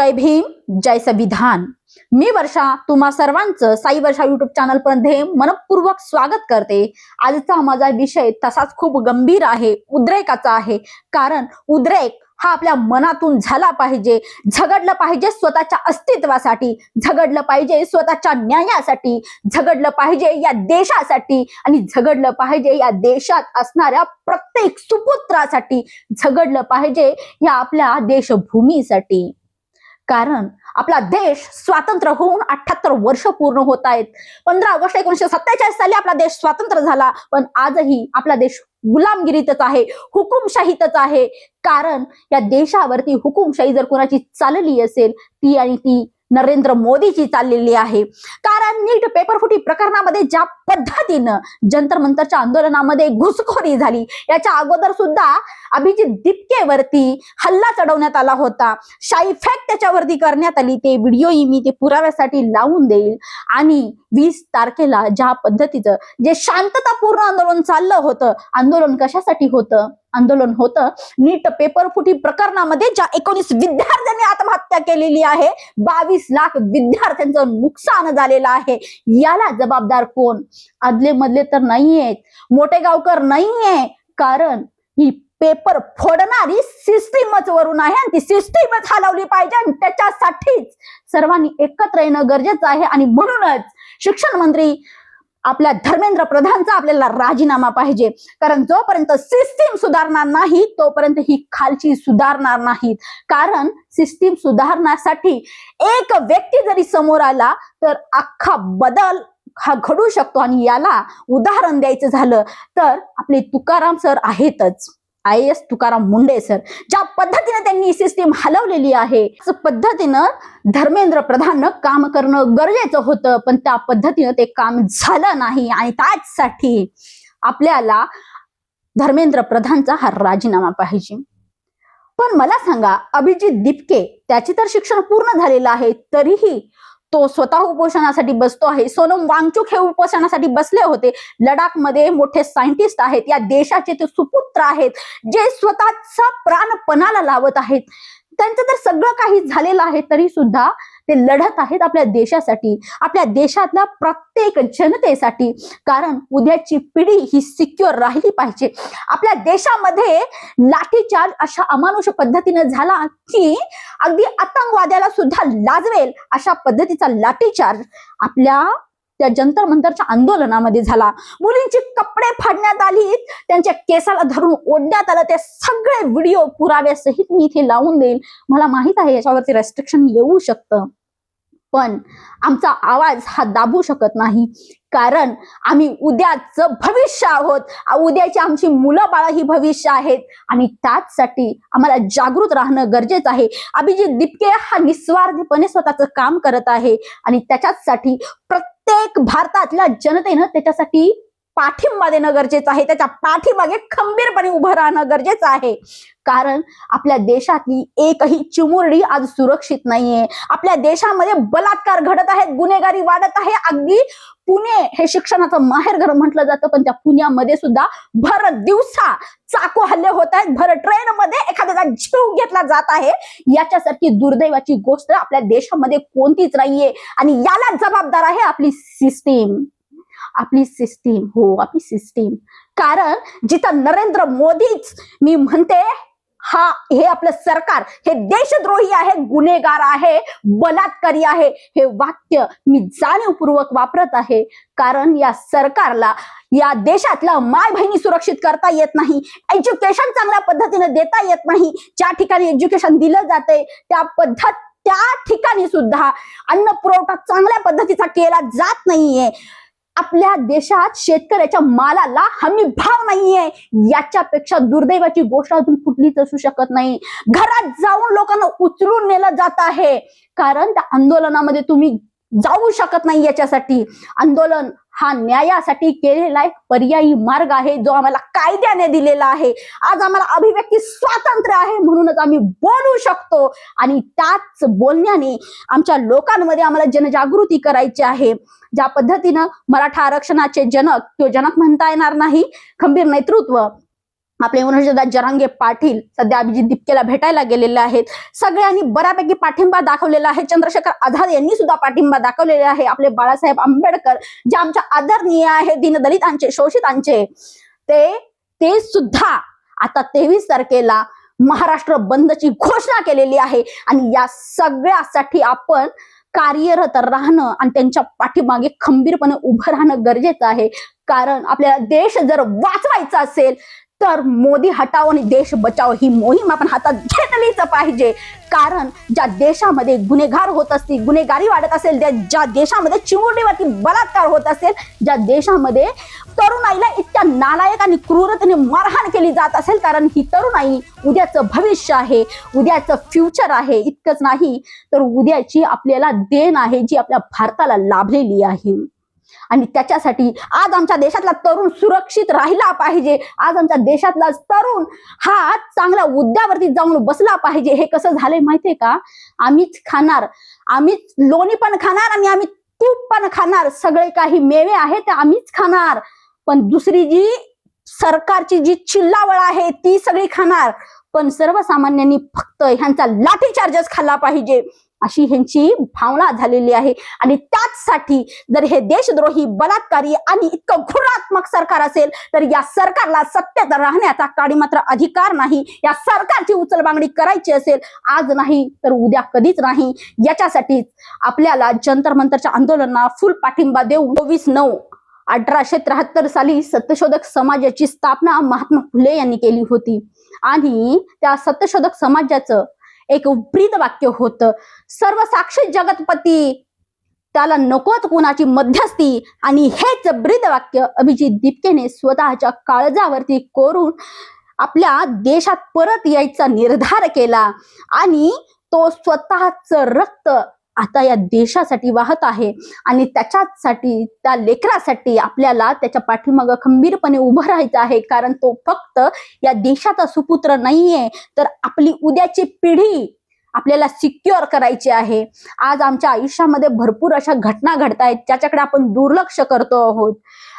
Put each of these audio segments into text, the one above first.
जय भीम, जय संविधान। मी वर्षा तुम्हा सर्वांचं साई वर्षा युट्यूब चॅनल मध्ये मनपूर्वक स्वागत करते। आजचा माझा विषय तसाच खूप गंभीर आहे, उद्रेकाचा आहे। कारण उद्रेक हा आपल्या मनातून झाला पाहिजे, झगडलं पाहिजे स्वतःच्या अस्तित्वासाठी, झगडलं पाहिजे स्वतःच्या न्यायासाठी, झगडलं पाहिजे या देशासाठी आणि झगडलं पाहिजे या देशात असणाऱ्या प्रत्येक सुपुत्रासाठी, झगडलं पाहिजे या आपल्या देशभूमीसाठी। कारण आपला देश स्वातंत्र्य होऊन 78 वर्ष पूर्ण होत आहेत। 15 ऑगस्ट 1947 साली आपला देश स्वतंत्र झाला, पण आजही आपला देश गुलामगिरीतच आहे, हुकुमशाहीतच आहे। कारण या देशावरती हुकुमशाही जर कोणाची चालली असेल ती नरेंद्र मोदीची चाललेली आहे। कारण नीट पेपरफुटी प्रकरणामध्ये ज्या पद्धतीनं जंतर मंतरच्या आंदोलनामध्ये घुसखोरी झाली, याच्या अगोदर सुद्धा अभिजित दिपकेवरती हल्ला चढवण्यात आला होता, शाई फॅक्ट त्याच्यावरती करण्यात आली। ते व्हिडिओही मी ते पुराव्यासाठी लावून देईल। आणि 20 तारखेला ज्या पद्धतीचं जे शांततापूर्ण आंदोलन चाललं होतं, आंदोलन कशासाठी होतं? आंदोलन होतं नीट पेपरफुटी प्रकरणामध्ये ज्या 19 विद्यार्थ्यांनी आत्महत्या केलेली आहे, 22 लाख विद्यार्थ्यांचं नुकसान झालेलं आहे। याला जबाबदार कोण? आदले मधले तर नाहीयेत, मोठे गावकर नाहीये। कारण ही पेपर फोडणारी सिस्टीमच वरून आहे आणि ती सिस्टीमच हलवली पाहिजे आणि त्याच्यासाठीच सर्वांनी एकत्र येणं गरजेचं आहे। आणि म्हणूनच शिक्षण मंत्री आपल्या धर्मेंद्र प्रधानचा आपल्याला राजीनामा पाहिजे। कारण जोपर्यंत सिस्टीम सुधारणार नाही तोपर्यंत ही खालची सुधारणार नाहीत। कारण सिस्टीम सुधारण्यासाठी एक व्यक्ती जरी समोर आला तर अख्खा बदल हा घडू शकतो। आणि याला उदाहरण द्यायचं झालं तर आपले तुकाराम सर आहेतच, IAS तुकाराम मुंडे सर। ज्या पद्धतीने त्यांनी सिस्टीम हलवलेली आहे त्या पद्धतीनं धर्मेंद्र प्रधाननं काम करणं गरजेचं होतं, पण त्या पद्धतीनं ते काम झालं नाही। आणि त्यासाठी आपल्याला धर्मेंद्र प्रधानचा हा राजीनामा पाहिजे। पण मला सांगा, अभिजित दिपके त्याचे तर शिक्षण पूर्ण झालेलं आहे, तरीही तो स्वतः उपोषणासाठी बसतो आहे। सोनम वांगचुक हे उपोषणासाठी बसले होते। लडाख मध्ये मोठे सायंटिस्ट आहेत, या देशाचे ते सुपुत्र आहेत, जे स्वतःचा प्राण पणाला लावत आहेत। त्यांचं तर सगळं काही झालेलं आहे, तरी सुद्धा ते लढत आहेत आपल्या देशासाठी, आपल्या देशातल्या प्रत्येक जनतेसाठी। कारण उद्याची पिढी ही सिक्युअर राहिली पाहिजे। आपल्या देशामध्ये लाठीचार्ज अशा अमानुष पद्धतीने झाला की अगदी आतंकवाद्याला सुद्धा लाजवेल अशा पद्धतीचा लाठीचार्ज आपल्या त्या जंतर मंतरच्या आंदोलनामध्ये झाला। मुलींची कपडे फाडण्यात आली, त्यांच्या केसाला धरून ओढण्यात आलं। ते सगळे व्हिडिओ पुराव्यासहित मी इथे लावून देईल। मला माहित आहे याच्यावरती रेस्ट्रिक्शन येऊ शकतं, पण आमचा आवाज हा दाबू शकत नाही। कारण आम्ही उद्याचं भविष्य आहोत, उद्याची आमची मुलं बाळ ही भविष्य आहेत। आणि त्याचसाठी आम्हाला जागृत राहणं गरजेचं आहे। अभिजित दिपके हा निस्वार्थीपणे स्वतःचं काम करत आहे आणि त्याच्यासाठी प्रत्येक भारतातल्या जनतेनं त्याच्यासाठी पाठिंबा देणं गरजेचं आहे, त्याच्या पाठीमागे खंबीरपणे उभं राहणं गरजेचं आहे। कारण आपल्या देशातली एकही चिमुरडी आज सुरक्षित नाहीये। आपल्या देशामध्ये बलात्कार घडत आहेत, गुन्हेगारी वाढत आहे। अगदी पुणे हे शिक्षणाचं माहेरघर म्हटलं जातं, पण त्या पुण्यामध्ये सुद्धा भर दिवसा चाकू हल्ले होत आहेत, भर ट्रेन मध्ये एखाद्याचा जीव घेतला जात आहे। याच्यासारखी दुर्दैवाची गोष्ट आपल्या देशामध्ये कोणतीच नाहीये। आणि याला जबाबदार आहे आपली सिस्टीम, आपली सिस्टीम, हो आपली सिस्टीम। कारण जिथं नरेंद्र मोदीच मी म्हणते हे आपलं सरकार हे देशद्रोही आहे, गुन्हेगार आहे, बलात्कारी आहे, हे वाक्य मी जाणीवपूर्वक वापरत आहे। कारण या सरकारला या देशातल्या माय बहिणी सुरक्षित करता येत नाही, एज्युकेशन चांगल्या पद्धतीने देता येत नाही। ज्या ठिकाणी एज्युकेशन दिलं जाते त्या ठिकाणी सुद्धा अन्न पुरवठा चांगल्या पद्धतीचा केला जात नाहीये। आपल्या देशात शेतकऱ्याच्या मालाला हमी भाव नाहीये। याच्यापेक्षा दुर्दैवाची गोष्ट अजून कुठलीच असू शकत नाही। घरात जाऊन लोकांना उचलून नेलं जात आहे। कारण त्या आंदोलनामध्ये तुम्ही जाऊ शकत नाही। याच्यासाठी आंदोलन हा न्यायासाठी केलेला एक पर्यायी मार्ग आहे, जो आम्हाला कायद्याने दिलेला आहे। आज आम्हाला अभिव्यक्ती स्वातंत्र्य आहे, म्हणूनच आम्ही बोलू शकतो। आणि त्याच बोलण्याने आमच्या लोकांमध्ये आम्हाला जनजागृती करायची आहे। ज्या पद्धतीनं मराठा आरक्षणाचे जनक म्हणता येणार नाही, खंबीर नेतृत्व आपले मनोजदादा जरांगे पाटील सध्या अभिजित दिपकेला भेटायला गेलेले आहेत. सगळ्यांनी बऱ्यापैकी पाठिंबा दाखवलेला आहे. चंद्रशेखर आझाद यांनी सुद्धा पाठिंबा दाखवलेला आहे. आपले बाळासाहेब आंबेडकर जे आमच्या आदरणीय आहे दीनदलितांचे शोषितांचे ते सुद्धा आता 23 तारखेला महाराष्ट्र बंदची घोषणा केलेली आहे. आणि या सगळ्यासाठी आपण कार्यरत राहणं आणि त्यांच्या पाठीमागे खंबीरपणे उभं राहणं गरजेचं आहे. कारण आपल्याला देश जर वाचवायचा असेल तर मोदी हटाव आणि देश बचाव ही मोहीम आपण हातात घेतलीच पाहिजे. कारण ज्या देशामध्ये गुन्हेगार होत असतील, गुन्हेगारी वाढत असेल, ज्या देशामध्ये चिमुरडीवरती बलात्कार होत असेल, ज्या देशामध्ये तरुणाईला इतक्या नालायक आणि क्रूरतेने मारहाण केली जात असेल, कारण ही तरुणाई उद्याचं भविष्य आहे, उद्याचं फ्युचर आहे. इतकंच नाही तर उद्याची आपल्याला देण आहे जी आपल्या भारताला लाभलेली आहे. आणि त्याच्यासाठी आज आमच्या देशातला तरुण सुरक्षित राहिला पाहिजे. आज आमच्या देशातला तरुण हा चांगल्या मुद्द्यावरती जाऊन बसला पाहिजे. हे कसं झालंय माहितीये का? आम्हीच खाणार, आम्हीच लोणी पण खाणार आणि आम्ही तूप पण खाणार, सगळे काही मेवे आहेत ते आम्हीच खाणार, पण दुसरी जी सरकारची जी चिल्लावळ आहे ती सगळी खाणार. पण सर्वसामान्यांनी फक्त ह्यांचा लाठीचार्जच खाल्ला पाहिजे अशी ह्यांची भावना झालेली आहे. आणि त्याचसाठी जर हे देशद्रोही, बलात्कारी आणि इतकं घृणात्मक सरकार असेल तर या सरकारला सत्तेत राहण्याचा काडी मात्र अधिकार नाही. या सरकारची उचलबांगडी करायची असेल आज नाही तर उद्या कधीच नाही. याच्यासाठी आपल्याला जंतर मंतरच्या आंदोलनाला फुल पाठिंबा देऊन 24/9/1873 साली सत्यशोधक समाजाची स्थापना महात्मा फुले यांनी केली होती. आणि त्या सत्यशोधक समाजाचं एक ब्रीद वाक्य होतं, सर्व साक्षी जगतपती त्याला नकोच कुणाची मध्यस्थी. आणि हेच ब्रीद वाक्य अभिजित दिपकेने स्वतःच्या काळजावरती कोरून आपल्या देशात परत यायचा निर्धार केला. आणि तो स्वतःचं रक्त आता या देशासाठी वाहत आहे. आणि त्याच्यासाठी, त्या लेकरासाठी आपल्याला त्याच्या पाठीमागं खंबीरपणे उभं राहायचं आहे. कारण तो फक्त या देशाचा सुपुत्र नाहीये तर आपली उद्याची पिढी आपल्याला सिक्युअर करायची आहे. आज आमच्या आयुष्यामध्ये भरपूर अशा घटना घडतायत ज्याच्याकडे आपण दुर्लक्ष करतो आहोत.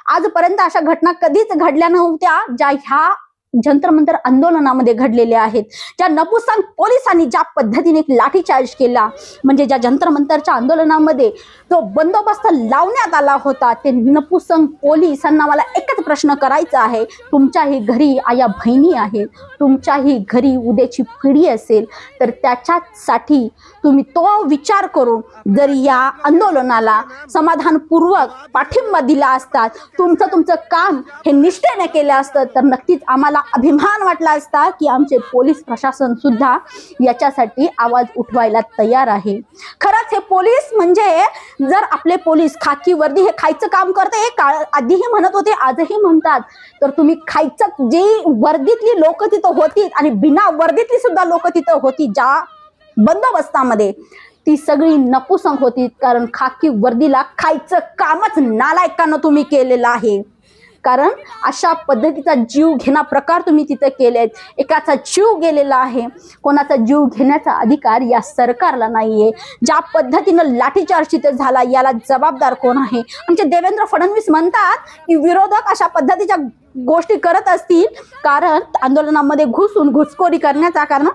आजपर्यंत अशा घटना कधीच घडल्या नव्हत्या ज्या ह्या जंतर मंतर आंदोलनामध्ये घडलेले आहेत. ज्या नपुसंग पोलिसांनी ज्या पद्धतीने लाठीचार्ज केला, म्हणजे ज्या जंतर मंतरच्या आंदोलनामध्ये जो बंदोबस्त लावण्यात आला होता, ते नपुसंग पोलिसांना मला एकच प्रश्न करायचा आहे, तुमच्याही घरी आया बहिणी आहेत, तुमच्याही घरी उद्याची पिढी असेल तर त्याच्यासाठी तुम्ही तो विचार करून जर या आंदोलनाला समाधानपूर्वक पाठिंबा दिला असता, तुमचं काम हे निष्ठेने केलं असतं तर नक्कीच आम्हाला अभिमान वाटला असता की आमचे पोलीस प्रशासन सुद्धा याच्यासाठी आवाज उठवायला तयार आहे. खरंच हे पोलीस म्हणजे, जर आपले पोलीस खाकी वर्दी हे खायचं काम करते, आधीही म्हणत होते आजही म्हणतात, तर तुम्ही खायचं जी वर्दीतली लोक तिथं होती आणि बिना वर्दीतली सुद्धा लोक तिथं होती ज्या बंदोबस्तामध्ये, ती सगळी नपुसंग होती. कारण खाकी वर्दीला खायचं कामच नालायकानं तुम्ही केलेलं आहे. कारण अशा पद्धतीचा जीव घेणा प्रकार तुम्ही तिथे केलेत. एकाचा जीव गेलेला आहे, कोणाचा जीव घेण्याचा अधिकार या सरकारला नाहीये. ज्या पद्धतीनं लाठीचार्ज तिथे झाला याला जबाबदार कोण आहे? आमचे देवेंद्र फडणवीस म्हणतात की विरोधक अशा पद्धतीच्या गोष्टी करत असतील कारण आंदोलनामध्ये घुसून घुसखोरी करण्याचा कारण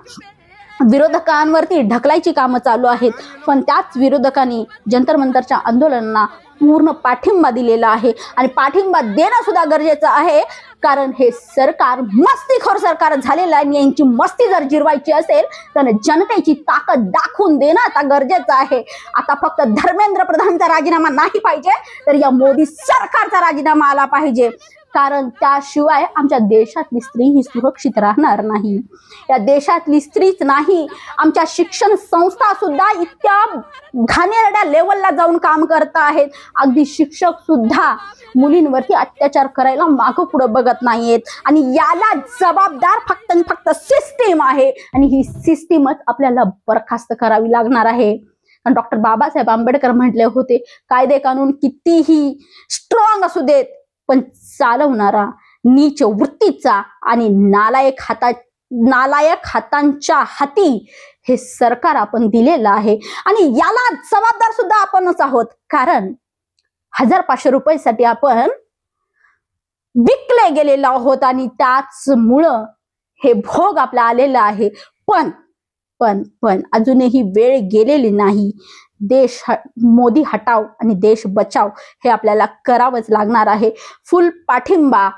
विरोधकांवरती ढकलायची कामं चालू आहेत. पण त्याच विरोधकांनी जंतर मंतरच्या आंदोलनाला पूर्ण पाठिंबा दिलेला आहे. आणि पाठिंबा देणं सुद्धा गरजेचं आहे. कारण हे सरकार मस्तीखोर सरकार झालेलं आहे. यांची मस्ती जर जिरवायची असेल तर जनतेची ताकद दाखवून देणं आता गरजेचं आहे. आता फक्त धर्मेंद्र प्रधानचा राजीनामा नाही पाहिजे तर या मोदी सरकारचा राजीनामा आला पाहिजे. कारण त्याशिवाय आमच्या देशातली स्त्री ही सुरक्षित राहणार नाही. या देशातली स्त्रीच नाही, आमच्या शिक्षण संस्था सुद्धा इतक्या घाणेरड्या लेवलला जाऊन काम करत आहेत. अगदी शिक्षक सुद्धा मुलींवरती अत्याचार करायला मागं पुढे बघत नाहीयेत. आणि याला जबाबदार फक्त सिस्टीम आहे. आणि ही सिस्टीमच आपल्याला बरखास्त करावी लागणार आहे. डॉक्टर बाबासाहेब आंबेडकर म्हटले होते, कायदे कानून कितीही स्ट्रॉंग असू देत पण चालवणारा नीच वृत्तीचा आणि नालायक हातांच्या हाती हे सरकार आपण दिलेलं आहे. आणि याला जबाबदार सुद्धा आपणच आहोत. कारण 1000-500 रुपयासाठी आपण विकले गेलेलो आहोत आणि त्याचमुळं हे भोग आपला आलेला आहे. पण पण पण अजूनही वेळ गेलेली नाही. मोदी हटाव आणि देश बचाव हे आपल्याला करावंच लागणार आहे. फुल पाठिंबा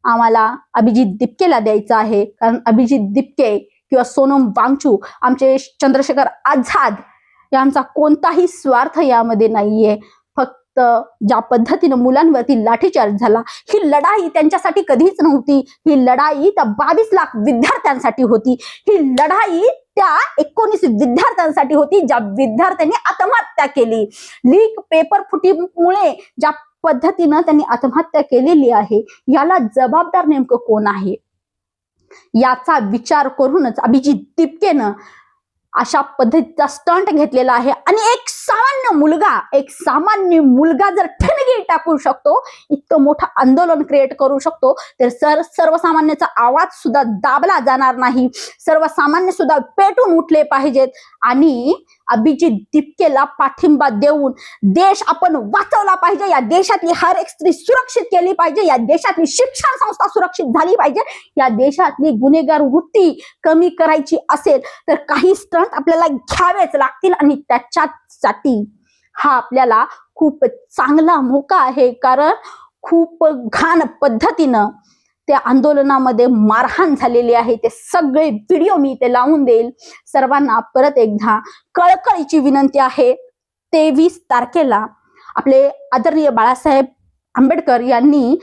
आम्हाला अभिजित दिपकेला द्यायचा आहे, कारण अभिजित दिपके किंवा सोनम वांगचूक, आमचे चंद्रशेखर आझाद यांचा कोणताही स्वार्थ यामध्ये नाहीये. फक्त ज्या पद्धतीनं मुलांवरती लाठीचार्ज झाला, ही लढाई त्यांच्यासाठी कधीच नव्हती. ही लढाई त्या 22 लाख विद्यार्थ्यांसाठी होती. ही लढाई त्या 19 विद्यार्थ्यांसाठी होती, ज्या विद्यार्थ्यांनी आत्महत्या केली. लीक पेपर फुटीमुळे ज्या पद्धतीनं त्यांनी आत्महत्या केलेली आहे, याला जबाबदार नेमकं कोण आहे, याचा विचार करूनच अभिजित दिपकेनं अशा पद्धतीचा स्टंट घेतलेला आहे. आणि एक सामान्य मुलगा जर ठिणगी टाकू शकतो, इतकं मोठं आंदोलन क्रिएट करू शकतो, तर सर्वसामान्याचा आवाज सुद्धा दाबला जाणार नाही. सर्वसामान्य सुद्धा पेटून उठले पाहिजेत आणि अभिजित दिपकेला पाठिंबा देऊन देश आपण वाचवला पाहिजे. या देशातली हर एक स्त्री सुरक्षित केली पाहिजे. या देशातली शिक्षण संस्था सुरक्षित झाली पाहिजे. या देशातली गुन्हेगार वृत्ती कमी करायची असेल तर काही स्टंट आपल्याला घ्यावेच लागतील. आणि त्याच्यासाठी हा आपल्याला खूप चांगला मौका आहे, कारण खूप घाण पद्धतीनं त्या आंदोलनामध्ये मारहाण झालेली आहे. ते सगळे व्हिडिओ मी इथे लावून देईल. सर्वांना परत एकदा कळकळीची विनंती आहे, 23 तारखेला आपले आदरणीय बाळासाहेब आंबेडकर यांनी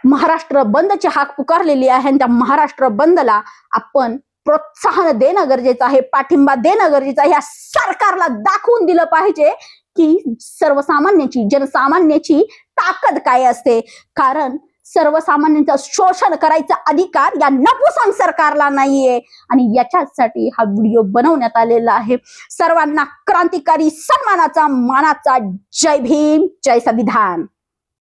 महाराष्ट्र बंदची हाक पुकारलेली आहे. आणि त्या महाराष्ट्र बंदला आपण प्रोत्साहन देणं गरजेचं आहे, पाठिंबा देणं गरजेचं आहे. या सरकारला दाखवून दिलं पाहिजे की सर्वसामान्याची, जनसामान्याची ताकद काय असते. कारण सर्वसामान्यांचं शोषण करायचा अधिकार या नपुसंग सरकारला नाहीये. आणि याच्यासाठी हा व्हिडिओ बनवण्यात आलेला आहे. सर्वांना क्रांतिकारी सन्मानाचा, मानाचा जय भीम, जय संविधान.